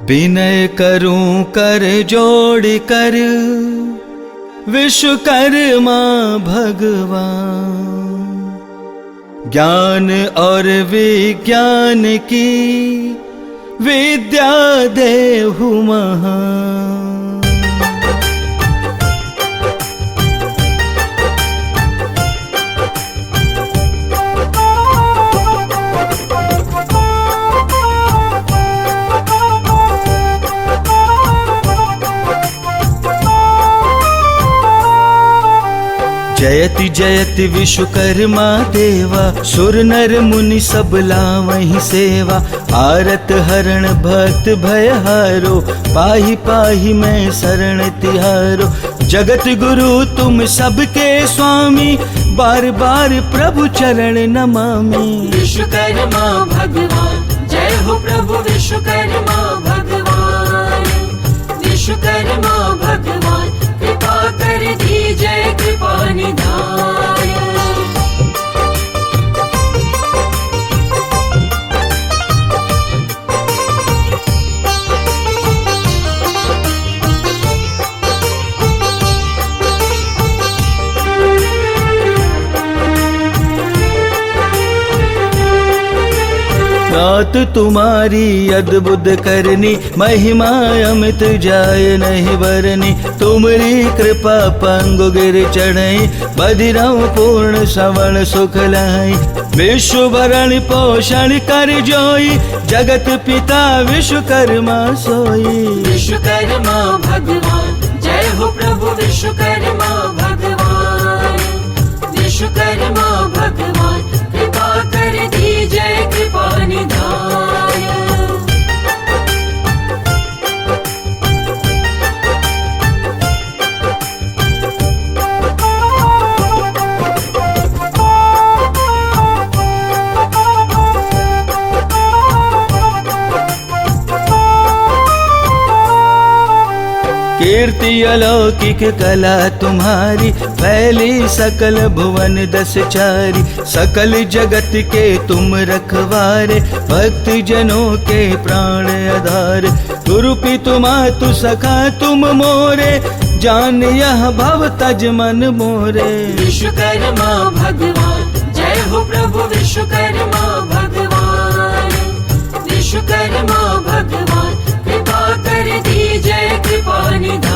विनय करूं कर जोड़ कर विश्वकर्मा भगवान, ज्ञान और विज्ञान की विद्या देहु महान। जयति जयति विश्वकर्मा देवा, सुर नर मुनि सब लावहि सेवा। आरत हरण भक्त भय हारो, पाहि पाहि मैं शरण तिहारो। जगत गुरु तुम सबके स्वामी, बार बार प्रभु चरण नमामि। विश्वकर्मा भगवान जय हो प्रभु विश्वकर्मा भगवान। विश्वकर्मा भगवान कृपा कर दीजिए कृपा निधान। नाथ तुम्हारी अद्भुत करनी, महिमा अमित जाय नहीं बरनी। तुम्हारी कृपा पंगु गिर चढ़ई, बधिरऊ पूर्ण श्रवण सुख लाई। विश्व भरण पोषण कर जोई, जगत पिता विश्वकर्मा सोई। विश्वकर्मा भगवान जय हो प्रभु विश्वकर्मा भगवान। विश्वकर्मा भगवान कृपा कर दीजिए कृपा निधान। कीर्ति अलौकिक कला तुम्हारी, फैली सकल भुवन दस चारी। सकल जगत के तुम रखवारे, भक्त जनों के प्राण आधार। गुरु पितु मातु सखा तुम मोरे, जान यह भव तज मन मोरे। विश्वकर्मा भगवान जय हो प्रभु विश्वकर्मा भगवान। विश्वकर्मा भगवान कृपा कर दीजिए कृपा निधान।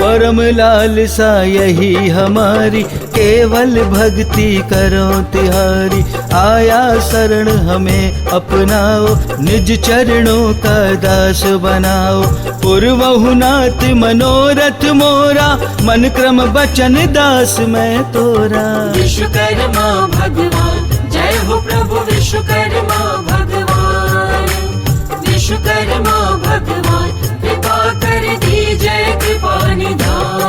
परम लालसा यही हमारी, केवल भक्ति करो तिहारी। आया शरण हमें अपनाओ, निज चरणों का दास बनाओ। पूर्वहु नाथ मनोरथ मोरा, मन क्रम बचन दास मैं तोरा। विश्वकर्मा भगवान जय हो प्रभु विश्वकर्मा भगवान। विश्वकर्मा भगवान कृपा कर दीजिए कृपा निधान।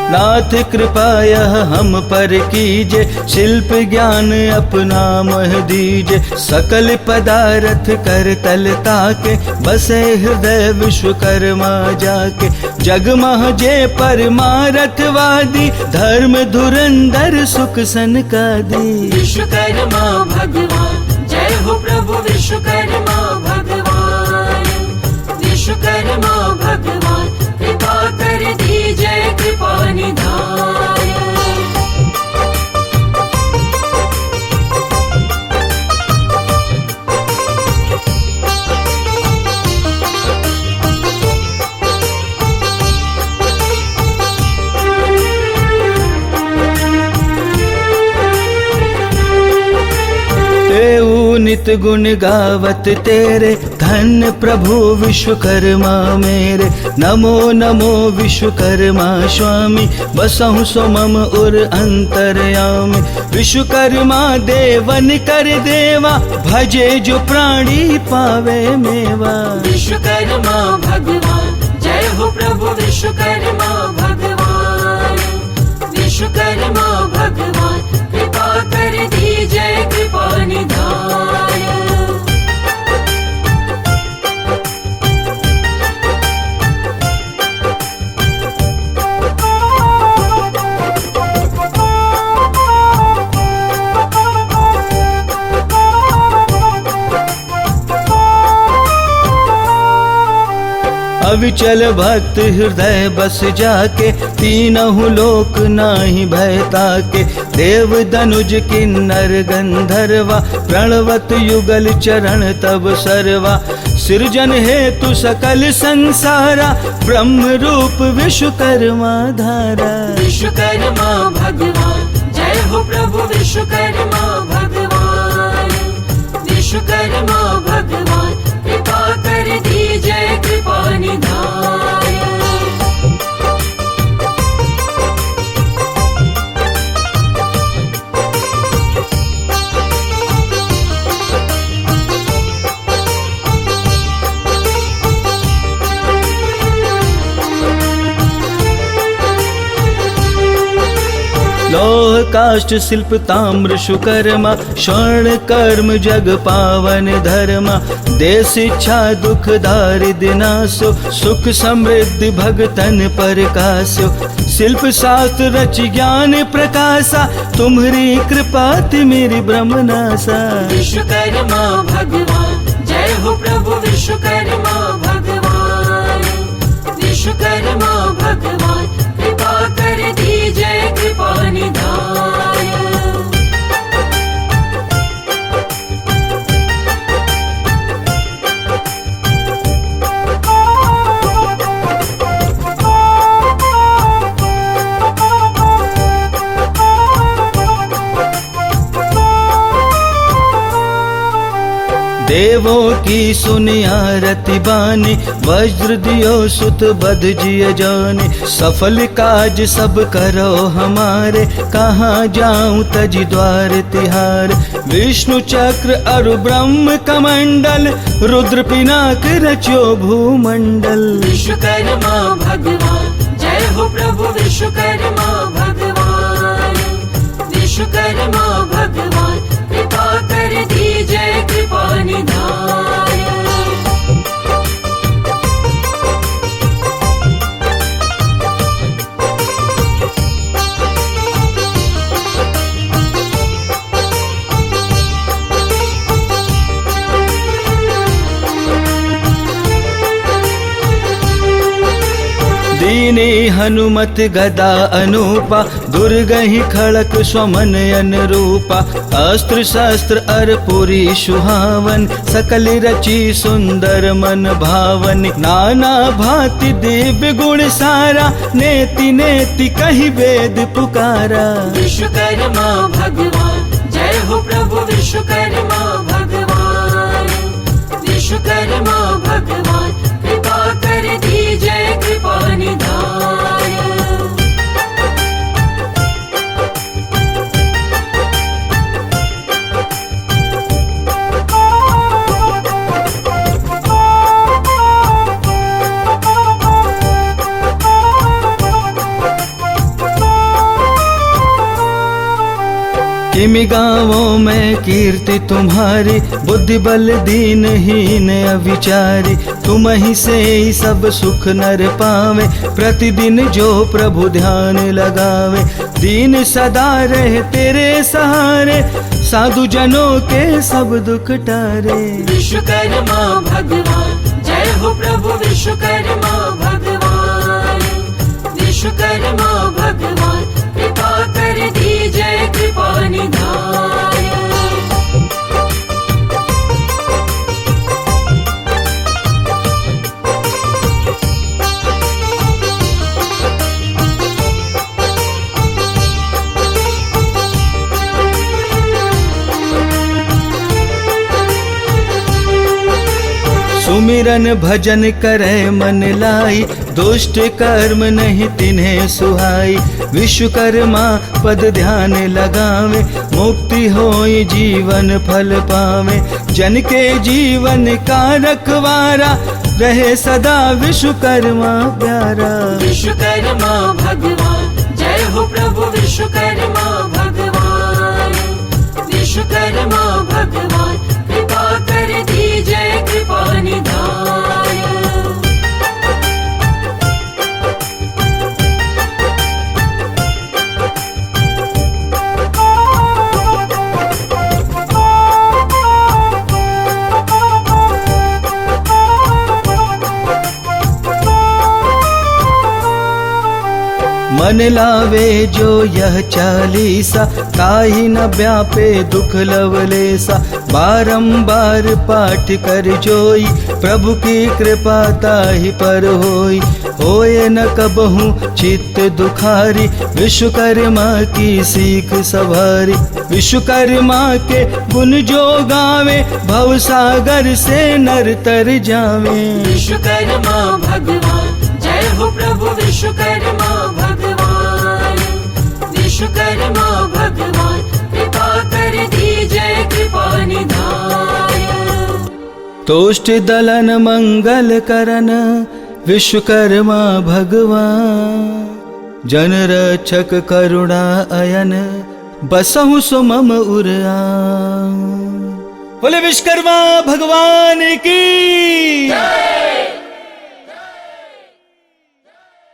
नाथ कृपा यह हम पर कीजे, शिल्प ज्ञान अपना मोह दीजे। सकल पदार्थ कर तल ताके, बसे हृदय विश्वकर्मा जाके। जगमह जे परमारथवादी, धर्म धुरंधर सुख सनकादी। विश्वकर्मा भगवान जय हो प्रभु विश्वकर्मा भगवान। विश्वकर्मा भगवान कृपा कर दीजिए कृपा निधान। नित गुण गावत तेरे, धन्य प्रभु विश्वकर्मा मेरे। नमो नमो विश्वकर्मा स्वामी, बसहु सो मम उर अंतरयामी। विश्वकर्मा देवन कर देवा, भजे जो प्राणी पावे मेवा। विश्वकर्मा भगवान जय हो प्रभु विश्वकर्मा भगवान। विश्वकर्मा भगवान कृपा कर दीजय कृपा निधान। अविचल भक्त हृदय बस जाके, तीनहु लोक नाही भय ताके। देव दनुज किन्नर गंधर्वा, प्रणवत युगल चरण तब सर्वा। सृजन हेतु सकल संसारा, ब्रह्म रूप विश्वकर्मा धारा। विश्वकर्मा भगवान जय हो प्रभु विश्वकर्मा भगवान। विश्वकर्मा भगवान कृपा कर दीजय कृपा निधान। लोह काष्ठ शिल्प ताम्र सुकर्मा, स्वर्ण कर्म जग पावन धर्मा। देश इच्छा दुख दारिद्र नाशो, सुख समृद्धि भगतन परकासो। शिल्प शास्त्र रच ज्ञान प्रकाशा, तुम्हारी कृपा मेरी ब्रह्मनाशा। विश्वकर्मा भगवान जय हो प्रभु विश्वकर्मा भगवान। विश्वकर्मा भगवान कृपा कर दीजय कृपा निधान। देवों की सुनि आरती बानी, वज्र दियो सुत बध जिय जाने। सफल काज सब करो हमारे, कहाँ जाऊं तज द्वार तिहार। विष्णु चक्र अरु ब्रह्म कमंडल, रुद्र पिनाक रचो भूमंडल। विश्वकर्मा भगवान जय हो प्रभु विश्वकर्मा भगवान। विश्वकर्मा भगवान कृपा कर दीजय कृपा निधान। दीनी हनुमत गदा अनूपा, दुर्गहि खड़क स्वमन अनुरूपा। अस्त्र शस्त्र अरपुरी सुहावन, सकल रची सुंदर मन भावन। नाना भांति दिव्य गुण सारा, नेति नेति कहि वेद पुकारा। विश्वकर्मा भगवान जय हो प्रभु विश्वकर्मा भगवान। विश्वकर्मा भगवान कृपा कर दीजय कृपा निधान। किमि गाँवों में कीर्ति तुम्हारी, बुद्धि बल दीनहीन अविचारी। तुम ही से ही सब सुख नर पावे, प्रतिदिन जो प्रभु ध्यान लगावे। दीन सदा रहे तेरे सहारे, साधु जनों के सब दुख टारे। विश्वकर्मा भगवान जय हो प्रभु विश्वकर्मा भगवान। विश्वकर्मा भगवान कृपा कर दीजय कृपा निधान। सुमिरन भजन करे मन लाई, दुष्ट कर्म नहीं तिन्हें सुहाई। विश्वकर्मा पद ध्यान लगावे, मुक्ति होई जीवन फल पावे। जन के जीवन का रखवारा, रहे सदा विश्वकर्मा प्यारा। विश्वकर्मा भगवान जय हो प्रभु विश्वकर्मा भगवान। विश्वकर्मा भगवान कृपा कर दीजय कृपा निधान। मन लावे जो यह चालीसा, काहि न व्यापे दुख लवलेसा। बारंबार पाठ कर जोई, प्रभु की कृपा ताहि पर होई। होए न कबहू चित्त दुखारी, विश्वकर्मा की सीख सवारी। विश्वकर्मा के गुण जो गावे, भव सागर से नर तर जावे। विश्वकर्मा भगवान जय हो प्रभु विश्वकर्मा भगवान। विश्वकर्मा भगवान कृपा कर दीजय कृपा निधान। तोष्ट दलन मंगल करन, विश्वकर्मा भगवान। जन रक्षक करुणा अयन, बसहु सुमम उरआ। बोले विश्वकर्मा भगवान की।